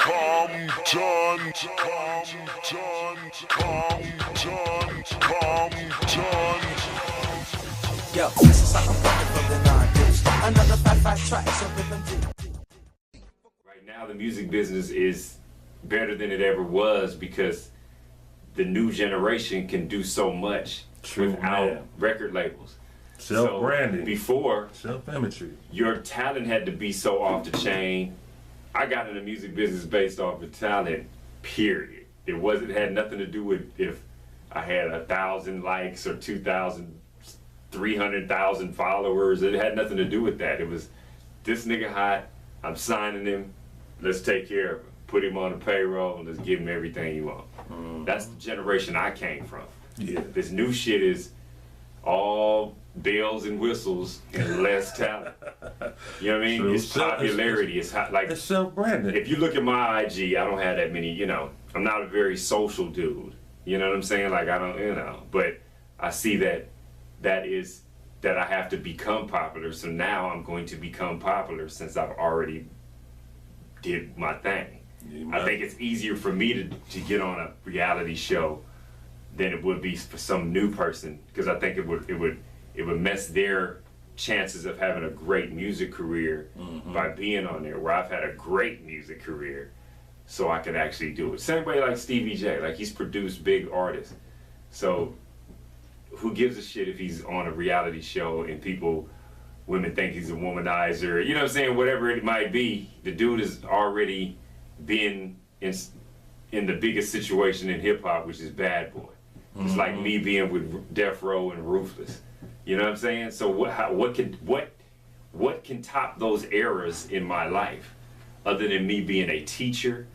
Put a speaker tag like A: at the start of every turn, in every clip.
A: Compton.
B: Yo, this is like I'm running from the non-deuce. Another 5-5 track, so Rythym D.
C: Right now, the music business is better than it ever was because the new generation can do so much without record labels.
D: Self-branding.
C: So before,
D: self-imagery.
C: Your talent had to be so off the chain. I got in the music business based off of talent, period. It had nothing to do with if I had 1,000 likes or 2,000, 300,000 followers. It had nothing to do with that. It was, this nigga hot, I'm signing him, let's take care of him. Put him on the payroll, let's give him everything he wants. That's the generation I came from.
D: Yeah.
C: This new shit is all bells and whistles and less talent. You know what I mean?
D: True.
C: It's popularity. It's hot, like
D: it's self-branded.
C: If you look at my IG, I don't have that many. You know, I'm not a very social dude. You know what I'm saying? Like I don't, you know. But I see that I have to become popular. So now I'm going to become popular since I've already did my thing. I think it's easier for me to get on a reality show than it would be for some new person, because I think it would mess their chances of having a great music career by being on there, where I've had a great music career, so I can actually do it. Same way like Stevie J, like he's produced big artists. So who gives a shit if he's on a reality show and women think he's a womanizer, you know what I'm saying, whatever it might be. The dude has already been in the biggest situation in hip hop, which is Bad Boy. It's like me being with Death Row and Ruthless. You know what I'm saying? So what can top those eras in my life other than me being a teacher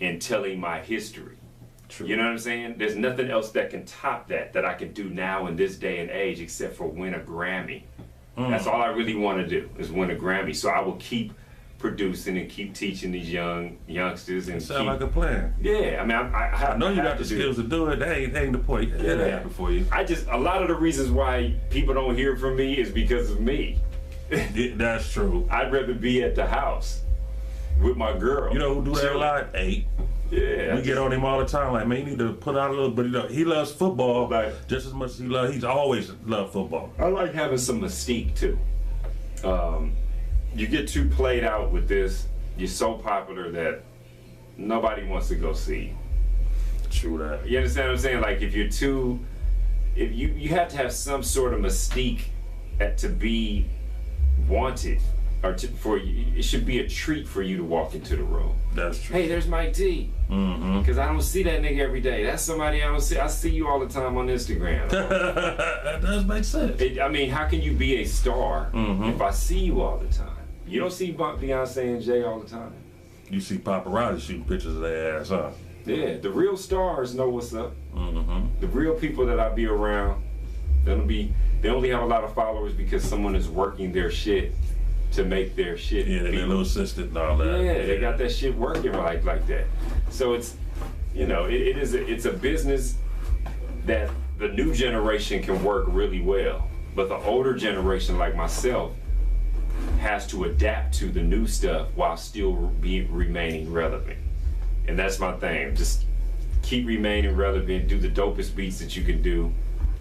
C: and telling my history? True. You know what I'm saying? There's nothing else that can top that I can do now in this day and age except for win a Grammy. That's all I really want to do, is win a Grammy. So I will keep producing and keep teaching these youngsters and
D: sound like a plan.
C: Yeah, I mean, I
D: know you got the skills to do it. That ain't the point. It'll happen for you.
C: A lot of the reasons why people don't hear from me is because of me.
D: Yeah, that's true.
C: I'd rather be at the house with my girl.
D: You know who do that a lot? Eight.
C: Yeah.
D: We get on him all the time. Like, man, you need to put out a little. But you know, he loves football just as much as he's always loved football.
C: I like having some mystique too. You get too played out with this, you're so popular that nobody wants to go see you.
D: True that.
C: You understand what I'm saying? Like if you have to have some sort of mystique to be wanted, or it should be a treat for you to walk into the room.
D: That's true.
C: Hey, there's Mike D. Because I don't see that nigga every day. That's somebody I don't see. I see you all the time on Instagram.
D: That does make sense.
C: I mean, how can you be a star if I see you all the time? You don't see Beyonce and Jay all the time.
D: You see paparazzi shooting pictures of their ass, huh?
C: Yeah, the real stars know what's up. The real people that I be around, they only have a lot of followers because someone is working their shit to make their shit.
D: Yeah, their little assistant and all that.
C: Yeah, they got that shit working like that. So it's, you know, it's a business that the new generation can work really well, but the older generation like myself has to adapt to the new stuff while still remaining relevant. And that's my thing. Just keep remaining relevant, do the dopest beats that you can do,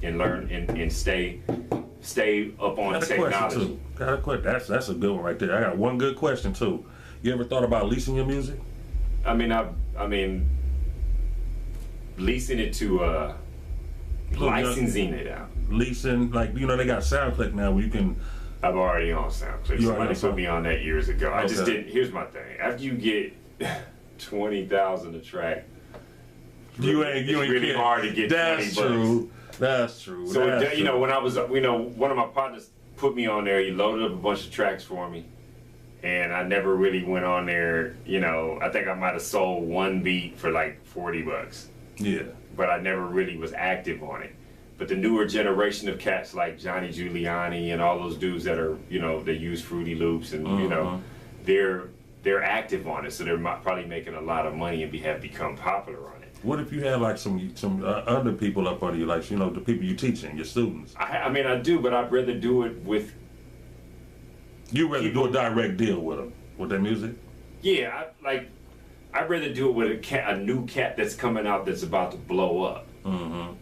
C: and learn and stay up on technology.
D: Got a question. That's a good one right there. I got one good question too. You ever thought about leasing your music?
C: I mean, leasing it to licensing it out.
D: Leasing, like, you know, they got SoundClick now where you can.
C: I'm already on SoundClick. Somebody put me on that years ago. Okay. I just didn't. Here's my thing. After you get 20,000 a track, it's really hard to get 20 bucks.
D: That's true.
C: So you know, when I was, one of my partners put me on there. He loaded up a bunch of tracks for me, and I never really went on there. You know, I think I might have sold one beat for like 40 bucks.
D: Yeah. But
C: I never really was active on it. But the newer generation of cats like Johnny Giuliani and all those dudes that are, you know, they use Fruity Loops and you know, they're active on it, so they're probably making a lot of money and have become popular on it.
D: What if you had like some other people up under you, like, you know, the people you teaching, your students?
C: I mean, I do, but I'd rather do it with.
D: You rather do a direct deal with them, with their music?
C: Yeah, I'd rather do it with a new cat that's coming out that's about to blow up.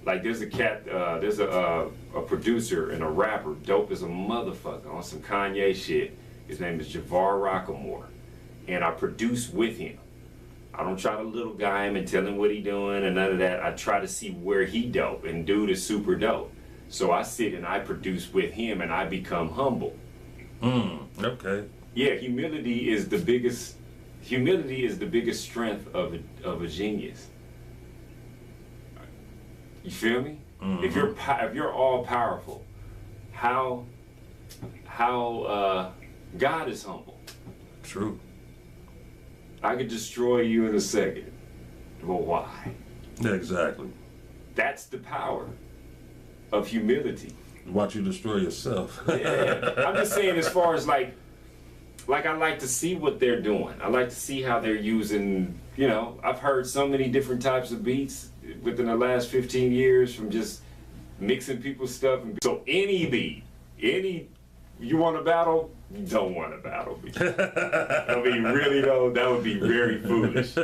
C: Like there's a cat, there's a producer and a rapper, dope as a motherfucker on some Kanye shit. His name is Javar Rockamore, and I produce with him. I don't try to little guy him and tell him what he doing and none of that. I try to see where he dope, and dude is super dope. So I sit and I produce with him, and I become humble.
D: Okay.
C: Yeah, humility is the biggest strength of a genius. You feel me? If you're all powerful, how God is humble.
D: True.
C: I could destroy you in a second. Well, why?
D: Exactly.
C: That's the power of humility.
D: Watch you destroy yourself.
C: Yeah. I'm just saying, as far as like I like to see what they're doing. I like to see how they're using, you know, I've heard so many different types of beats within the last 15 years from just mixing people's stuff. And so any beat, you want to battle, you don't want to battle me. I mean, really though, that would be very foolish.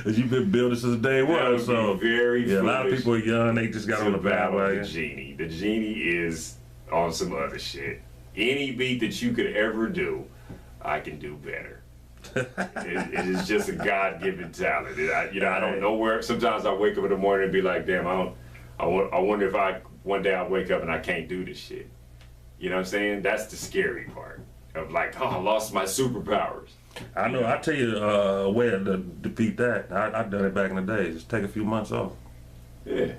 D: You've been building since day one,
C: That would
D: so
C: be very foolish.
D: a lot of people are young, they just got on the bandwagon.
C: The genie. The genie is on some other shit. Any beat that you could ever do, I can do better. It is just a God-given talent. I don't know where. Sometimes I wake up in the morning and be like, damn, I wonder if one day I wake up and I can't do this shit. You know what I'm saying? That's the scary part of like, oh, I lost my superpowers.
D: I know. I tell you a way to defeat that. I've done it back in the day. Just take a few months off.
C: Yeah.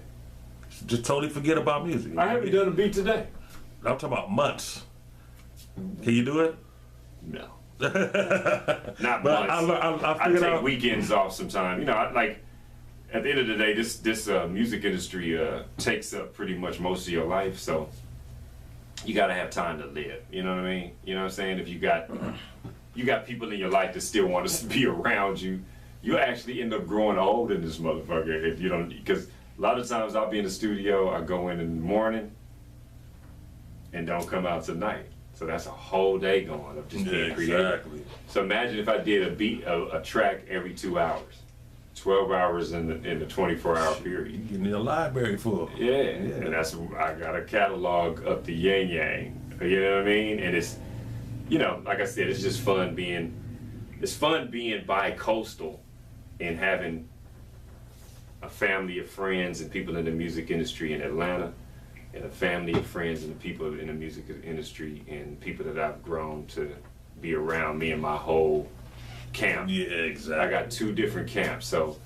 D: Just totally forget about music.
C: I haven't done a beat today.
D: I'm talking about months. Can you do it?
C: No. Not months. I take weekends off sometime. You know, at the end of the day, this music industry takes up pretty much most of your life, so you got to have time to live. You know what I mean? You know what I'm saying? If you got people in your life that still want to be around you, you actually end up growing old in this motherfucker if you don't. Because a lot of times I'll be in the studio, I go in the morning and don't come out till night. So that's a whole day going of just being creative. Exactly. So imagine if I did a track every 2 hours, 12 hours in the 24-hour period.
D: You need a library full.
C: Yeah, and I got a catalog up the yang yang. You know what I mean? And it's, you know, like I said, it's just fun being bi-coastal and having a family of friends and people in the music industry in Atlanta, and a family of friends and the people in the music industry and people that I've grown to be around me and my whole camp.
D: Yeah, exactly.
C: I got 2 different camps, so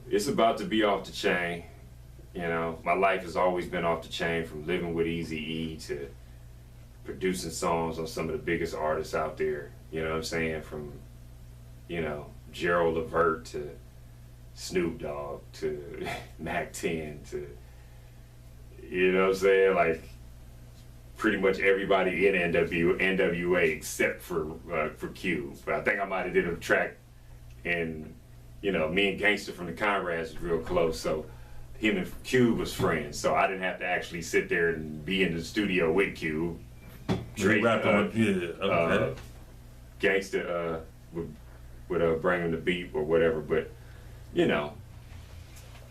C: it's about to be off the chain. You know, my life has always been off the chain, from living with Eazy E to producing songs on some of the biggest artists out there. You know what I'm saying? From, you know, Gerald Levert to Snoop Dogg to Mac 10 to, you know what I'm saying? Like, pretty much everybody in NWA except for Cube. But I think I might have did a track, and, you know, me and Gangster from the Conrads was real close, so him and Cube was friends. So I didn't have to actually sit there and be in the studio with Cube. Gangster would bring him the beat or whatever. But, you know,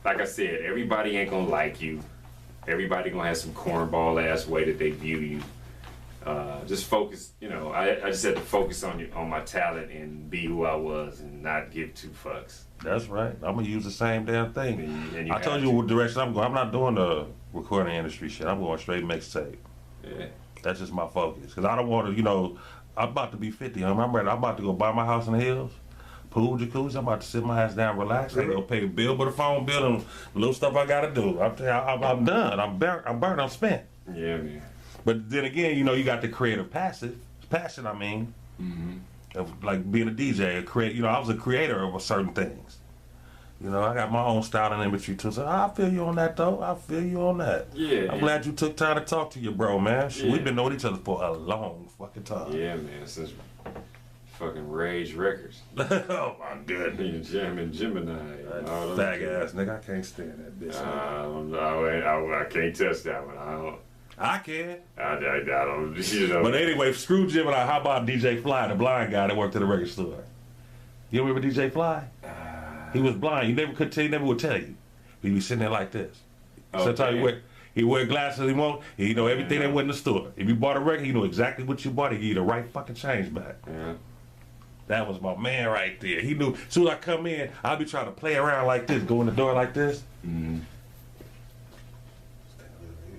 C: like I said, everybody ain't gonna like you. Everybody gonna have some cornball ass way that they view you. Just focus, you know. I just had to focus on my talent and be who I was and not give 2 fucks.
D: That's right. I'm gonna use the same damn thing.
C: And
D: I told you what direction I'm going. I'm not doing the recording industry shit. I'm going straight mixtape.
C: Yeah.
D: That's just my focus. Cause I don't want to, you know, I'm about to be 50. I'm ready. I'm about to go buy my house in the hills. Pool, jacuzzi. I'm about to sit my ass down, relax. I ain't gonna pay the bill, but the phone bill and the little stuff I gotta do. I'm done. I'm burnt. I'm spent.
C: Yeah, man.
D: But then again, you know, you got the creative passion. I mean, of like being a DJ, you know, I was a creator of certain things. You know, I got my own style and imagery too. So I feel you on that though. I feel you on that.
C: Yeah.
D: I'm glad you took time to talk to your bro, man.
C: Yeah.
D: We've been knowing each other for a long fucking time.
C: Yeah, man. Since fucking Rage Records.
D: Oh my goodness.
C: Jamming Gemini.
D: Fag ass nigga, I can't stand that bitch.
C: I can't touch that one.
D: I can.
C: I don't. You know.
D: But anyway, screw Gemini. How about DJ Fly, the blind guy that worked at the record store? You remember DJ Fly? He was blind. You never could tell. He never would tell you. He be sitting there like this.
C: Okay.
D: Sometimes he wear glasses. He know everything that went in the store. If you bought a record, he know exactly what you bought. He give you the right fucking change back.
C: Yeah.
D: That was my man right there. He knew. As soon as I come in, I'll be trying to play around like this, go in the door like this.
C: Mm-hmm.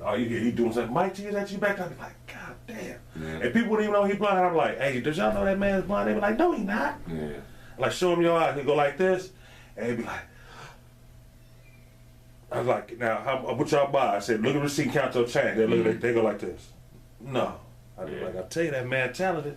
D: Oh, you hear he doing something. Mike G, is that you back? I be like, God damn.
C: Yeah.
D: And people wouldn't even know he blind. I'm like, hey, does y'all know that man's blind? They be like, no, he not.
C: Yeah.
D: Like, show him your eyes. He go like this, and he be like, I was like, now, what y'all buy? I said, look at the receipt, count your change. They go like this. No. I be like, I tell you, that man talented.